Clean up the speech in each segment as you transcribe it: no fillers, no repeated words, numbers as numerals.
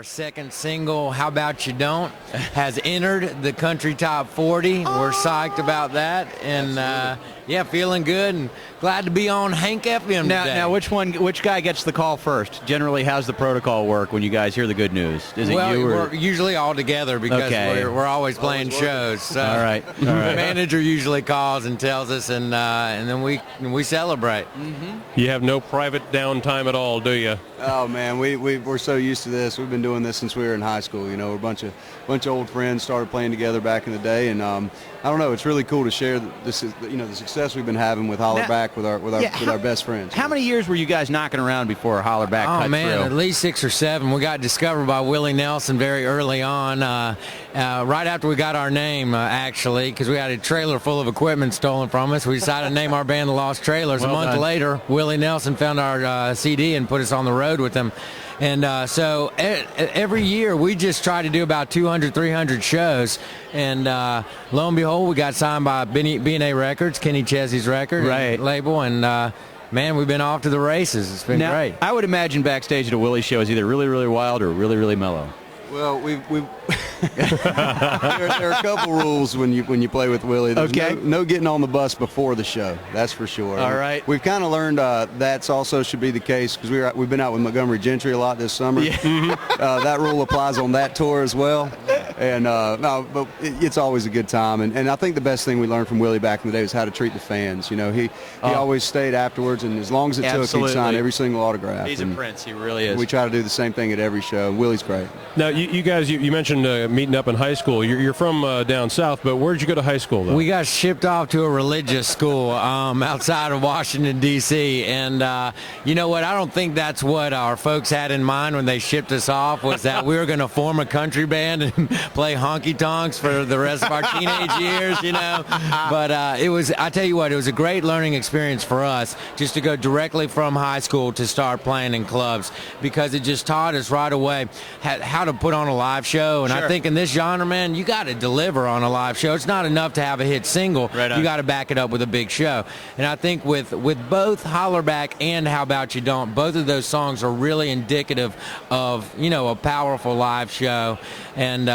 our second single, How About You Don't, has entered the country top 40. We're psyched about that, and yeah, feeling good and glad to be on Hank FM today. Now, which guy gets the call first? Generally, how's the protocol work when you guys hear the good news? Is it you or? We're usually all together because we're always playing shows. So all right. The manager usually calls and tells us, and then we celebrate. Mm-hmm. You have no private downtime at all, do you? Oh man, we're so used to this. We've been doing this since we were in high school. You know, we're a bunch of old friends, started playing together back in the day, and I don't know. It's really cool to share the success we've been having with Hollerback with our best friends. How many years were you guys knocking around before Hollerback cut through? At least 6 or 7. We got discovered by Willie Nelson very early on, right after we got our name, actually, because we had a trailer full of equipment stolen from us. We decided to name our band the Lost Trailers. Well a month done. later, Willie Nelson found our CD and put us on the road with him. And so every year we just try to do about 200, 300 shows. And lo and behold, we got signed by B&A Records, Kenny Chesney's record label. And, man, we've been off to the races. It's been great. I would imagine backstage at a Willie show is either really, really wild or really, really mellow. Well, we've there are a couple rules when you play with Willie. There's no getting on the bus before the show. That's for sure. All right. We've kind of learned that's also should be the case because we've been out with Montgomery Gentry a lot this summer. Yeah. That rule applies on that tour as well. And but it's always a good time. And I think the best thing we learned from Willie back in the day was how to treat the fans. You know, he always stayed afterwards, and as long as it took, he'd sign every single autograph. He's a prince. He really is. We try to do the same thing at every show. Willie's great. Now, you guys, you mentioned meeting up in high school. You're from down south, but where did you go to high school, though? We got shipped off to a religious school outside of Washington, D.C., and you know what? I don't think that's what our folks had in mind when they shipped us off, was that we were going to form a country band and play honky-tonks for the rest of our teenage years, you know? But I tell you what, it was a great learning experience for us just to go directly from high school to start playing in clubs, because it just taught us right away how to put on a live show. And I think in this genre, man, you got to deliver on a live show. It's not enough to have a hit single. Right on. You got to back it up with a big show. And I think with both Hollerback and How About You Don't, both of those songs are really indicative of, you know, a powerful live show. And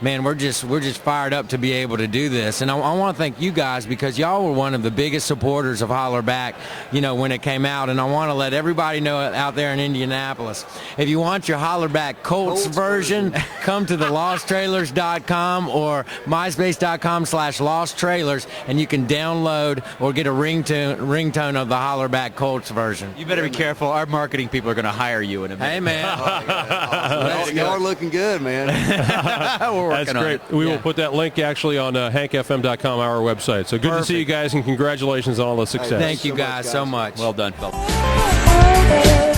man, we're just fired up to be able to do this. And I want to thank you guys, because y'all were one of the biggest supporters of Hollerback, you know, when it came out. And I want to let everybody know out there in Indianapolis, if you want your Hollerback Colts version, come to the losttrailers.com or myspace.com/losttrailers, and you can download or get a ringtone of the Hollerback Colts version. You better be careful. Our marketing people are going to hire you in a minute. Hey, man. Y'all are looking good, man. We're working That's great. on it. We will put that link actually on hankfm.com, our website. So good to see you guys, and congratulations on all the success. Thank you guys so much. Well done, fellas.